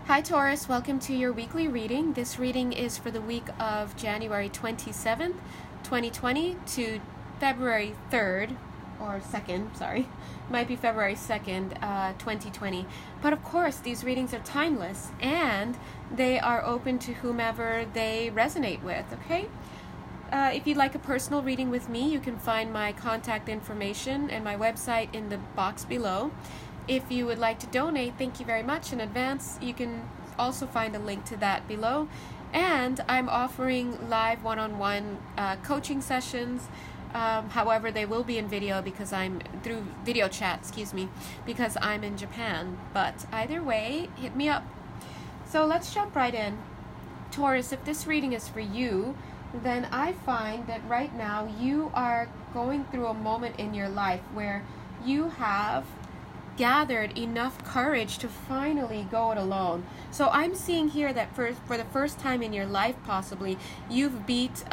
Hi Taurus, welcome to your weekly reading. This reading is for the week of January 27th, 2020 to February 3rd, or 2nd, sorry. Might be February 2nd, 2020. But of course, these readings are timeless and they are open to whomever they resonate with, okay? If you'd like a personal reading with me, you can find my contact information and my website in the box below. If you would like to donate, thank you very much in advance. You can also find a link to that below. And I'm offering live one-on-one coaching sessions. However, they will be in video because I'm through video chat, because I'm in Japan. But either way, hit me up. So let's jump right in. Taurus, if this reading is for you, then I find that right now you are going through a moment in your life where you have gathered enough courage to finally go it alone. So I'm seeing here that for the first time in your life, possibly, you've beat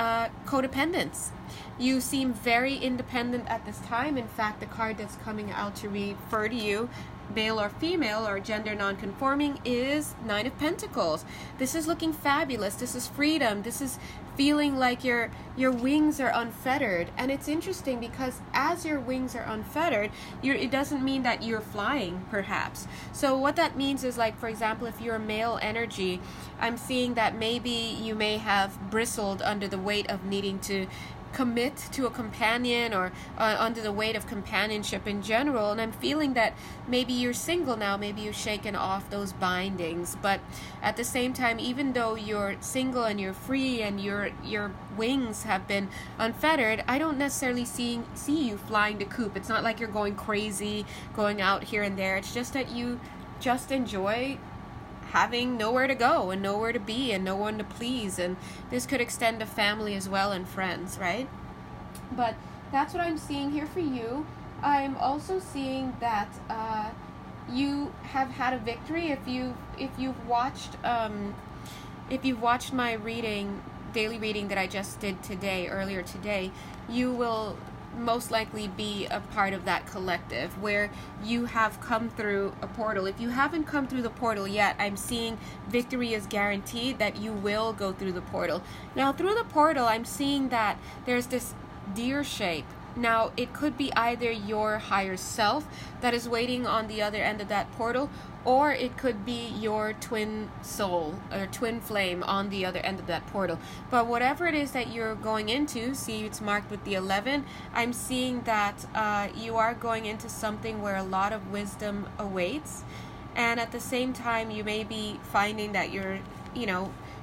codependence. You seem very independent at this time. In fact, the card that's coming out to refer to you, male or female or gender non-conforming, is Nine of Pentacles. This is looking fabulous. This is freedom. This is feeling like your wings are unfettered. And it's interesting because as your wings are unfettered, it doesn't mean that you're flying, perhaps. So what that means is, like, for example, if you're a male energy, I'm seeing that maybe you may have bristled under the weight of needing to commit to a companion, or under the weight of companionship in general. And I'm feeling that maybe you're single now, maybe you've shaken off those bindings. But at the same time, even though you're single and you're free and your wings have been unfettered, I don't necessarily see you flying the coop. It's not like you're going crazy, going out here and there. It's just that you just enjoy having nowhere to go and nowhere to be and no one to please. And this could extend to family as well and friends, right? But that's what I'm seeing here for you. I'm also seeing that you have had a victory. If you've watched my daily reading that I just did earlier today, you will most likely be a part of that collective where you have come through a portal. If you haven't come through the portal yet, I'm seeing victory is guaranteed, that you will go through the portal. Now, through the portal, I'm seeing that there's this deer shape. Now, it could be either your higher self that is waiting on the other end of that portal, or it could be your twin soul or twin flame on the other end of that portal. But whatever it is that you're going into, see, it's marked with the 11. I'm seeing that you are going into something where a lot of wisdom awaits. And at the same time, you may be finding that you're,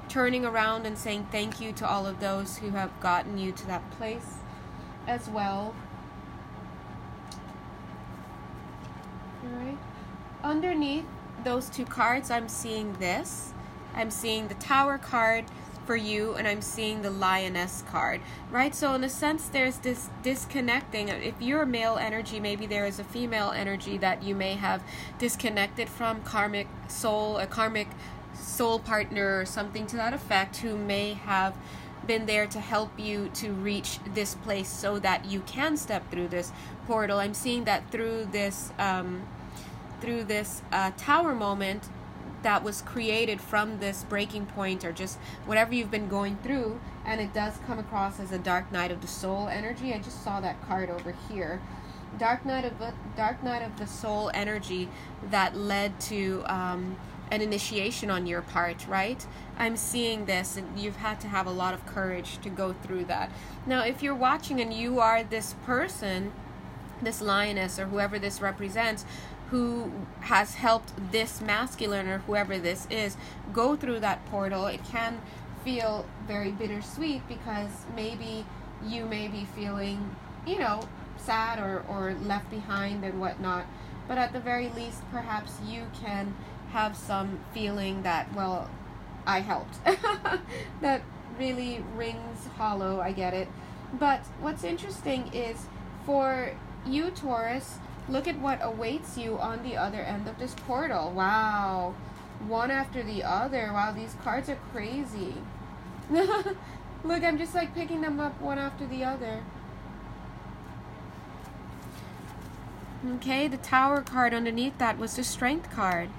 turning around and saying thank you to all of those who have gotten you to that place as well. Alright. Underneath those two cards, I'm seeing this. I'm seeing the Tower card for you, and I'm seeing the Lioness card, right? So in a sense, there's this disconnecting. If you're a male energy, maybe there is a female energy that you may have disconnected from, karmic soul partner or something to that effect, who may have been there to help you to reach this place so that you can step through this portal. I'm seeing that through this tower moment that was created from this breaking point, or just whatever you've been going through, and it does come across as a dark night of the soul energy. I just saw that card over here. Dark night of the soul energy that led to an initiation on your part, right? I'm seeing this, and you've had to have a lot of courage to go through that. Now, if you're watching and you are this person, this lioness or whoever this represents, who has helped this masculine or whoever this is go through that portal, it can feel very bittersweet, because maybe you may be feeling, sad or left behind and whatnot. But at the very least, perhaps you can have some feeling that, well, I helped. That really rings hollow, I get it. But what's interesting is, for you, Taurus, look at what awaits you on the other end of this portal. Wow. One after the other. Wow, these cards are crazy. Look, I'm just like picking them up one after the other. Okay, the Tower card underneath that was the Strength card.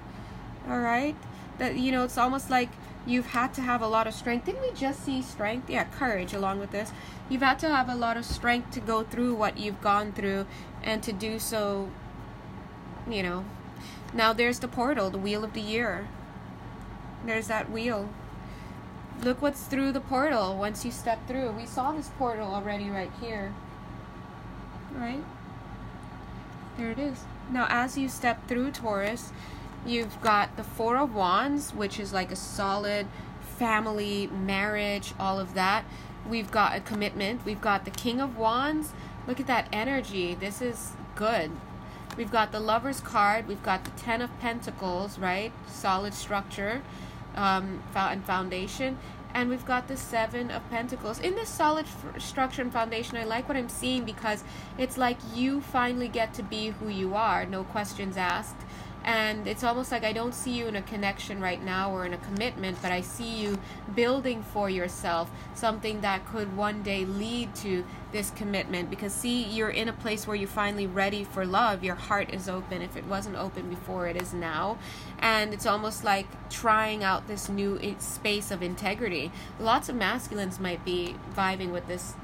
Alright, That, you know, it's almost like you've had to have a lot of strength. Didn't we just see strength? Yeah, courage along with this. You've had to have a lot of strength to go through what you've gone through, and to do so, you know. Now there's the portal, the wheel of the year. There's that wheel. Look what's through the portal once you step through. We saw this portal already right here. Right? There it is. Now as you step through, Taurus, you've got the Four of Wands, which is like a solid family, marriage, all of that. We've got a commitment. We've got the King of Wands. Look at that energy. This is good. We've got the Lover's card. We've got the Ten of Pentacles, right? Solid structure and foundation. And we've got the Seven of Pentacles. In this solid structure and foundation, I like what I'm seeing, because it's like you finally get to be who you are, no questions asked. And it's almost like I don't see you in a connection right now or in a commitment, but I see you building for yourself something that could one day lead to this commitment. Because see, you're in a place where you're finally ready for love. Your heart is open. If it wasn't open before, it is now. And it's almost like trying out this new space of integrity. Lots of masculines might be vibing with this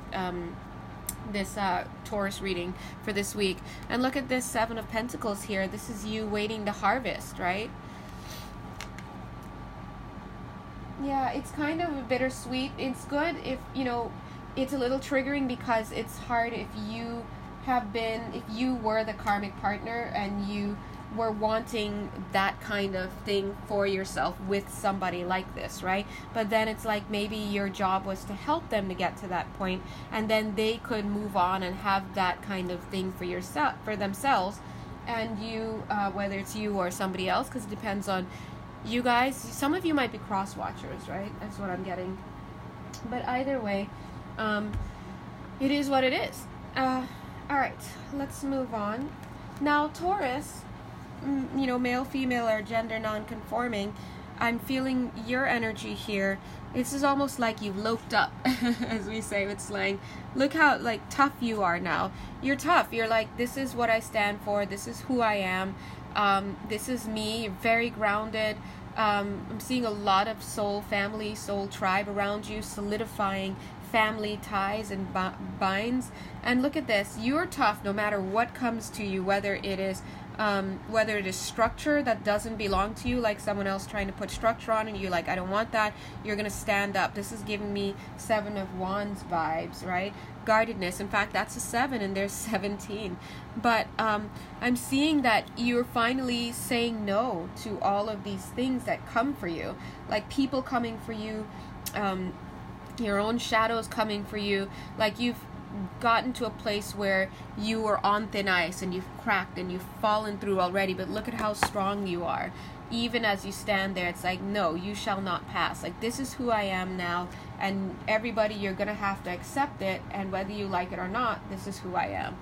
Taurus reading for this week. And look at this Seven of Pentacles here. This is you waiting to harvest, right? Yeah, it's kind of a bittersweet. It's good if, you know, it's a little triggering because it's hard if you were the karmic partner and you were wanting that kind of thing for yourself with somebody like this, right? But then it's like maybe your job was to help them to get to that point, and then they could move on and have that kind of thing for yourself, for themselves, and you, whether it's you or somebody else, because it depends on you guys. Some of you might be cross watchers, right? That's what I'm getting. But either way, it is what it is. All right, let's move on. Now, Taurus, you know, male, female, or gender non-conforming, I'm feeling your energy here. This is almost like you've loped up, as we say with slang. Look how, like, tough you are now. You're tough. You're like, this is what I stand for. This is who I am. This is me. You're very grounded. I'm seeing a lot of soul family, soul tribe around you, solidifying family ties and binds. And look at this. You're tough no matter what comes to you, whether it is structure that doesn't belong to you, like someone else trying to put structure on, and you're like, I don't want that. You're going to stand up. This is giving me Seven of Wands vibes, right? Guardedness. In fact, that's a 7 and there's 17. But I'm seeing that you're finally saying no to all of these things that come for you, like people coming for you, your own shadows coming for you. Like you've gotten to a place where you were on thin ice and you've cracked and you've fallen through already, but look at how strong you are. Even as you stand there, it's like, no, you shall not pass. Like, this is who I am now, and everybody, you're gonna have to accept it, and whether you like it or not, this is who I am.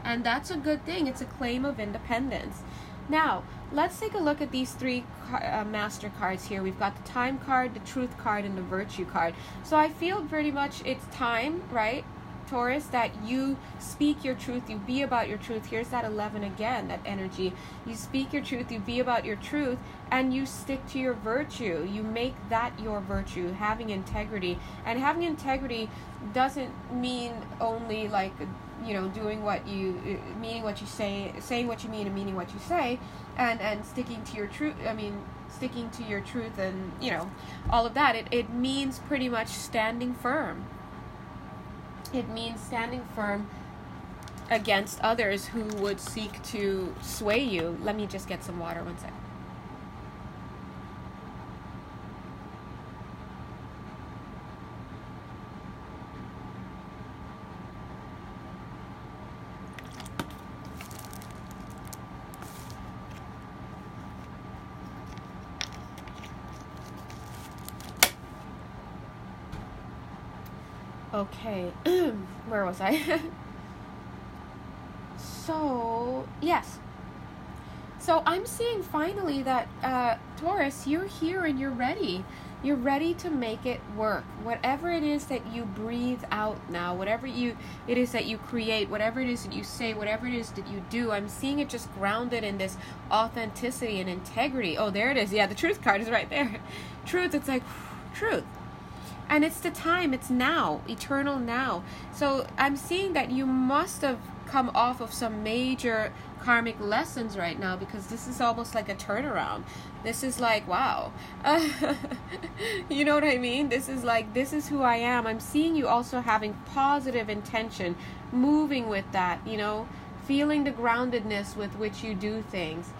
And that's a good thing. It's a claim of independence. Now, let's take a look at these three master cards here. We've got the Time card, the Truth card, and the Virtue card. So I feel pretty much it's time, right, Taurus, that you speak your truth, you be about your truth. Here's that 11 again, that energy. You speak your truth, you be about your truth, and you stick to your virtue. You make that your virtue, having integrity. And having integrity doesn't mean only like, you know, doing what you, meaning what you say, saying what you mean and meaning what you say, and sticking to your truth. I mean, sticking to your truth and, you know, all of that. It means pretty much standing firm. It means standing firm against others who would seek to sway you. Let me just get some water, one sec. Okay, where was I? So, yes. So I'm seeing finally that, Taurus, you're here and you're ready. You're ready to make it work. Whatever it is that you breathe out now, whatever it is that you create, whatever it is that you say, whatever it is that you do, I'm seeing it just grounded in this authenticity and integrity. Oh, there it is. Yeah, the truth card is right there. Truth, it's like, truth. And it's the time, it's now, eternal now. So I'm seeing that you must have come off of some major karmic lessons right now, because this is almost like a turnaround. This is like, wow. You know what I mean? This is like, this is who I am. I'm seeing you also having positive intention, moving with that, you know, feeling the groundedness with which you do things.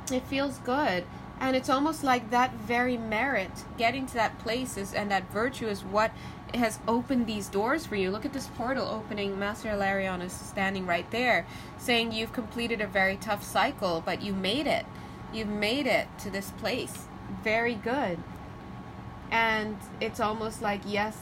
It feels good. And it's almost like that very merit, getting to that place and that virtue is what has opened these doors for you. Look at this portal opening. Master Hilarion is standing right there, saying you've completed a very tough cycle, but you made it. You've made it to this place. Very good. And it's almost like, yes,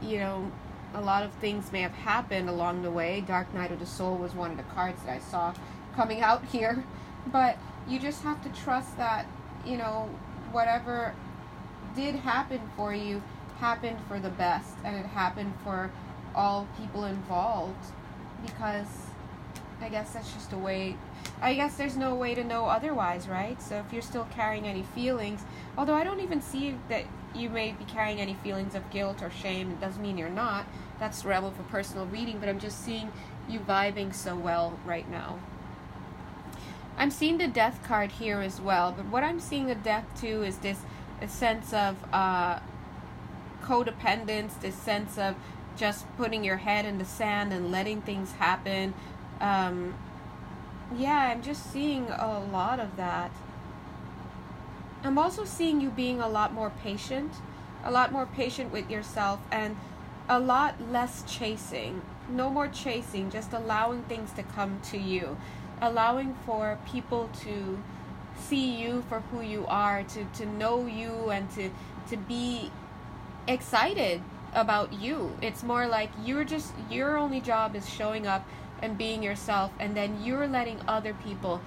you know, a lot of things may have happened along the way. Dark Night of the Soul was one of the cards that I saw coming out here. But you just have to trust that, you know, whatever did happen for you happened for the best, and it happened for all people involved, because I guess that's just a way. I guess there's no way to know otherwise, right? So if you're still carrying any feelings, although I don't even see that you may be carrying any feelings of guilt or shame, it doesn't mean you're not. That's the realm of a personal reading, but I'm just seeing you vibing so well right now. I'm seeing the death card here as well, but what I'm seeing the death too is this a sense of codependence, this sense of just putting your head in the sand and letting things happen. Yeah, I'm just seeing a lot of that. I'm also seeing you being a lot more patient with yourself, and a lot less chasing. No more chasing, just allowing things to come to you. Allowing for people to see you for who you are, to know you, and to be excited about you. It's more like your only job is showing up and being yourself, and then you're letting other people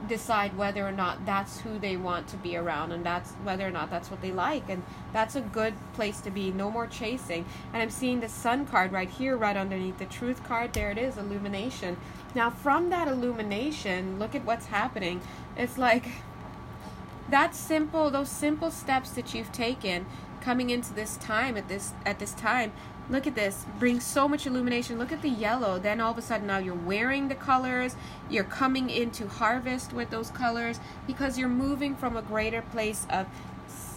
decide whether or not that's who they want to be around, and that's whether or not that's what they like, and that's a good place to be. No more chasing. And I'm seeing the Sun card right here, right underneath the Truth card. There it is, illumination. Now from that illumination, look at what's happening. It's like those simple steps that you've taken coming into this time, at this time. Look at this, brings so much illumination. Look at the yellow. Then all of a sudden now you're wearing the colors. You're coming into harvest with those colors, because you're moving from a greater place of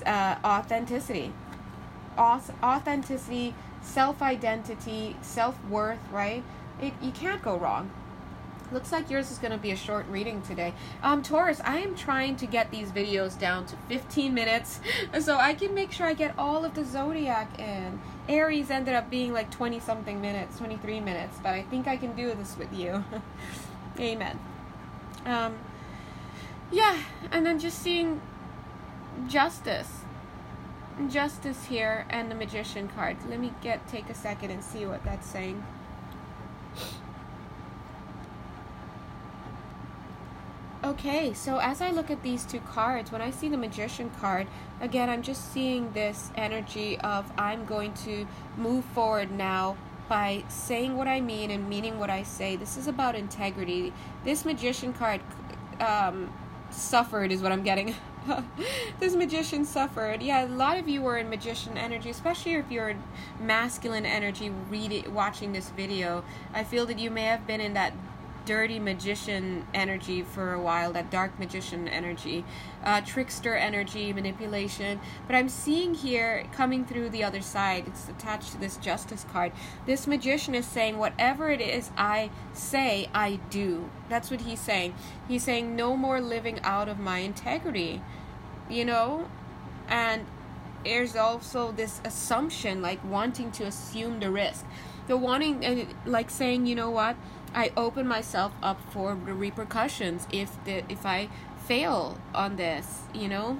authenticity. Authenticity, self-identity, self-worth, right? You can't go wrong. Looks like yours is going to be a short reading today. Taurus, I am trying to get these videos down to 15 minutes so I can make sure I get all of the zodiac in. Aries ended up being like 20-something minutes, 23 minutes, but I think I can do this with you. Amen. Yeah, and then just seeing justice here, and the Magician card. Let me take a second and see what that's saying. Okay, so as I look at these two cards, when I see the Magician card, again, I'm just seeing this energy of I'm going to move forward now by saying what I mean and meaning what I say. This is about integrity. This Magician card suffered is what I'm getting. This Magician suffered. Yeah, a lot of you were in Magician energy, especially if you're in masculine energy watching this video. I feel that you may have been in that dirty magician energy for a while, that dark magician energy, trickster energy, manipulation. But I'm seeing here, coming through the other side, it's attached to this Justice card. This Magician is saying, whatever it is I say, I do. That's what he's saying. He's saying, no more living out of my integrity, you know? And there's also this assumption, like wanting to assume the risk. The wanting, like saying, you know what? I open myself up for the repercussions if I fail on this, you know?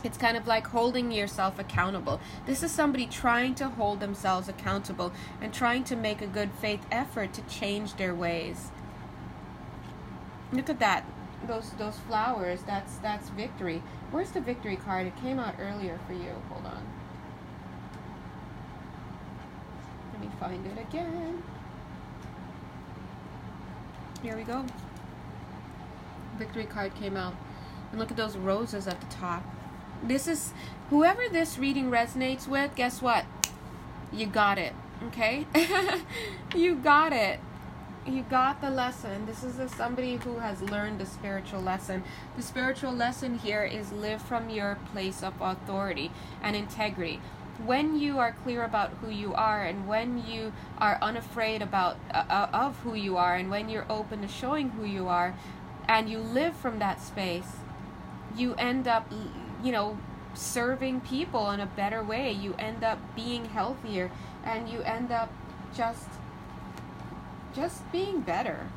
It's kind of like holding yourself accountable. This is somebody trying to hold themselves accountable and trying to make a good faith effort to change their ways. Look at that. those flowers, that's victory. Where's the victory card? It came out earlier for you. Hold on. Let me find it again. Here we go. Victory card came out. And look at those roses at the top. This is, whoever this reading resonates with, guess what? You got it. Okay? You got it. You got the lesson. This is somebody who has learned the spiritual lesson. The spiritual lesson here is live from your place of authority and integrity. When you are clear about who you are, and when you are unafraid about of who you are, and when you're open to showing who you are, and you live from that space, you end up, you know, serving people in a better way. You end up being healthier, and you end up just being better.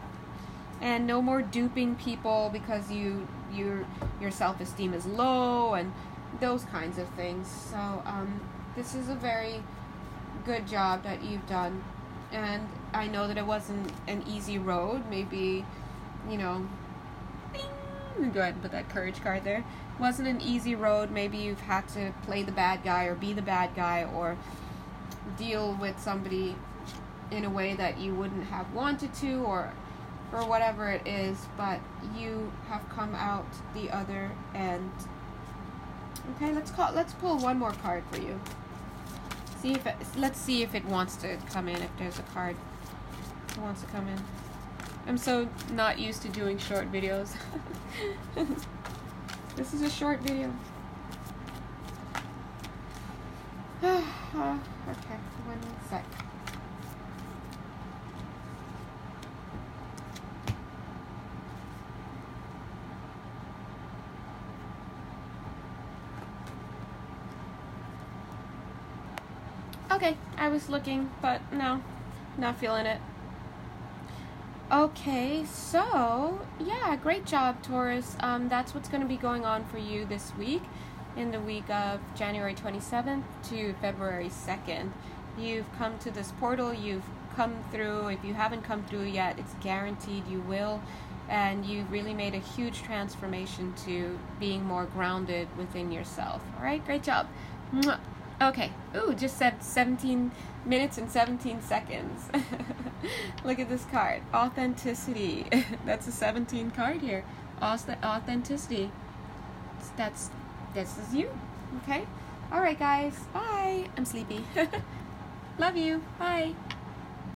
And no more duping people because your self-esteem is low and those kinds of things. So this is a very good job that you've done, and I know that it wasn't an easy road. Maybe, you know, bing, go ahead and put that courage card there. It wasn't an easy road. Maybe you've had to play the bad guy or be the bad guy or deal with somebody in a way that you wouldn't have wanted to, or whatever it is, but you have come out the other end. Okay, let's pull one more card for you. Let's see if it wants to come in, if there's a card that wants to come in. I'm so not used to doing short videos. This is a short video. Okay, 1 sec. Okay, I was looking, but no, not feeling it. Okay, so, yeah, great job, Taurus. That's what's going to be going on for you this week, in the week of January 27th to February 2nd. You've come to this portal, you've come through. If you haven't come through yet, it's guaranteed you will. And you've really made a huge transformation to being more grounded within yourself. All right, great job. Mwah. Okay. Ooh, just said 17 minutes and 17 seconds. Look at this card. Authenticity. That's a 17 card here. Authenticity. This is you. Okay? Alright, guys. Bye. I'm sleepy. Love you. Bye.